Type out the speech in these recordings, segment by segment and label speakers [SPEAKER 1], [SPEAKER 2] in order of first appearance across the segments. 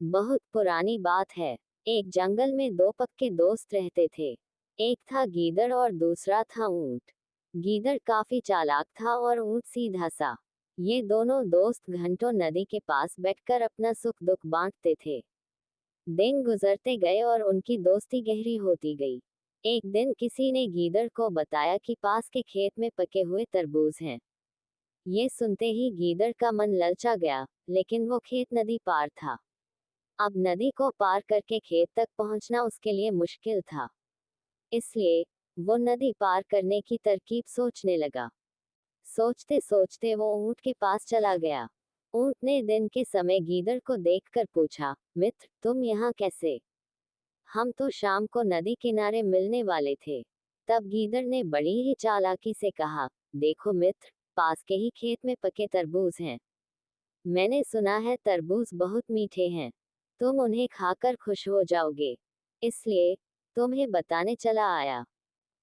[SPEAKER 1] बहुत पुरानी बात है। एक जंगल में दो पक्के दोस्त रहते थे। एक था गीदड़ और दूसरा था ऊंट। गीदड़ काफी चालाक था और ऊंट सीधा सा। ये दोनों दोस्त घंटों नदी के पास बैठकर अपना सुख दुख बांटते थे। दिन गुजरते गए और उनकी दोस्ती गहरी होती गई। एक दिन किसी ने गीदड़ को बताया कि पास के खेत में पके हुए तरबूज हैं। ये सुनते ही गीदड़ का मन ललचा गया, लेकिन वो खेत नदी पार था। अब नदी को पार करके खेत तक पहुंचना उसके लिए मुश्किल था। इसलिए वो नदी पार करने की तरकीब सोचने लगा। सोचते सोचते वो ऊंट के पास चला गया। ऊंट ने दिन के समय गीदड़ को देखकर पूछा, मित्र, तुम यहाँ कैसे? हम तो शाम को नदी किनारे मिलने वाले थे। तब गीदड़ ने बड़ी ही चालाकी से कहा, देखो मित्र, पास के ही खेत में पके तरबूज हैं। मैंने सुना है तरबूज बहुत मीठे हैं। तुम उन्हें खाकर खुश हो जाओगे। इसलिए तुम्हें बताने चला आया।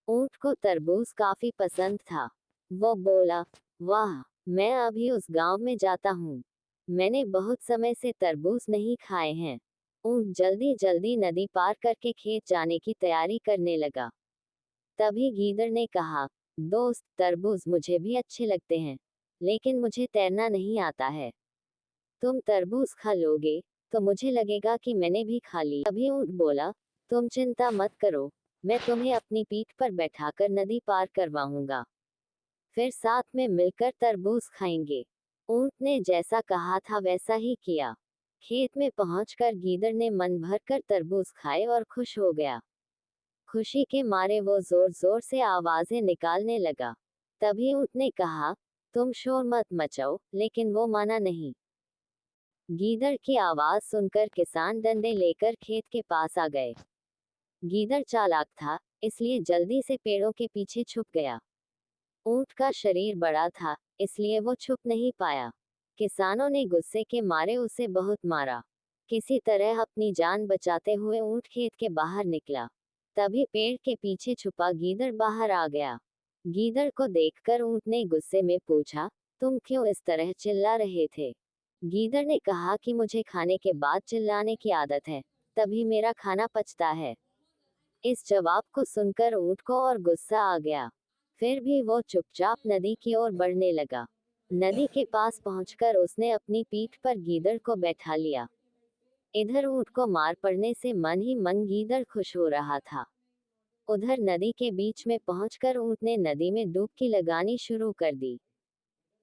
[SPEAKER 1] ऊंट को तरबूज काफी पसंद था। वो बोला, वाह, मैं अभी उस गांव में जाता हूँ। मैंने बहुत समय से तरबूज नहीं खाए हैं। ऊंट जल्दी जल्दी नदी पार करके खेत जाने की तैयारी करने लगा। तभी गीदड़ ने कहा, दोस्त, तरबूज मुझे भी अच्छे लगते हैं, लेकिन मुझे तैरना नहीं आता है। तुम तरबूज खा लोगे तो मुझे लगेगा कि मैंने भी खा ली। तभी ऊंट बोला, तुम चिंता मत करो, मैं तुम्हें अपनी पीठ पर बैठाकर नदी पार करवाऊंगा। फिर साथ में मिलकर तरबूज खाएंगे। ऊंट ने जैसा कहा था वैसा ही किया। खेत में पहुंचकर गीदड़ ने मन भरकर तरबूज खाए और खुश हो गया। खुशी के मारे वो जोर जोर से आवाजें निकालने लगा। तभी ऊंट ने कहा, तुम शोर मत मचाओ, लेकिन वो माना नहीं। गीदड़ की आवाज सुनकर किसान डंडे लेकर खेत के पास आ गए। गीदड़ चालाक था, इसलिए जल्दी से पेड़ों के पीछे छुप गया। ऊंट का शरीर बड़ा था, इसलिए वो छुप नहीं पाया। किसानों ने गुस्से के मारे उसे बहुत मारा। किसी तरह अपनी जान बचाते हुए ऊंट खेत के बाहर निकला। तभी पेड़ के पीछे छुपा गीदड़ बाहर आ गया। गीदड़ को देखकर ऊंट ने गुस्से में पूछा, तुम क्यों इस तरह चिल्ला रहे थे? गीदड़ ने कहा कि मुझे खाने के बाद चिल्लाने की आदत है, तभी मेरा खाना पचता है। इस जवाब को सुनकर ऊंट को और गुस्सा आ गया। फिर भी वो चुपचाप नदी की ओर बढ़ने लगा। नदी के पास पहुंचकर उसने अपनी पीठ पर गीदड़ को बैठा लिया। इधर ऊंट को मार पड़ने से मन ही मन गीदड़ खुश हो रहा था। उधर नदी के बीच में पहुंचकर ऊंट ने नदी में डुबकी लगानी शुरू कर दी।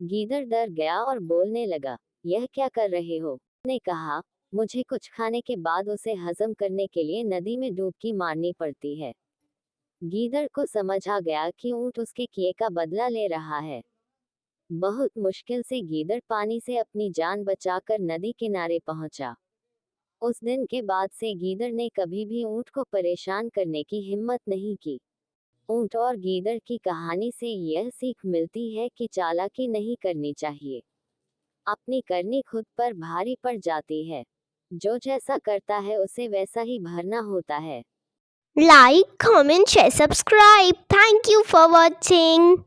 [SPEAKER 1] गीदड़ डर गया और बोलने लगा, यह क्या कर रहे हो? ने कहा, मुझे कुछ खाने के बाद उसे हजम करने के लिए नदी में डुबकी मारनी पड़ती है। गीदड़ को समझ आ गया कि ऊंट उसके किए का बदला ले रहा है। बहुत मुश्किल से गीदड़ पानी से अपनी जान बचाकर नदी किनारे पहुंचा। उस दिन के बाद से गीदड़ ने कभी भी ऊंट को परेशान करने की हिम्मत नहीं की। ऊंट और गीदड़ की कहानी से यह सीख मिलती है कि चालाकी नहीं करनी चाहिए। अपनी करनी खुद पर भारी पड़ जाती है। जो जैसा करता है उसे वैसा ही भरना होता है।
[SPEAKER 2] Like, comment, share, subscribe. Thank you for watching.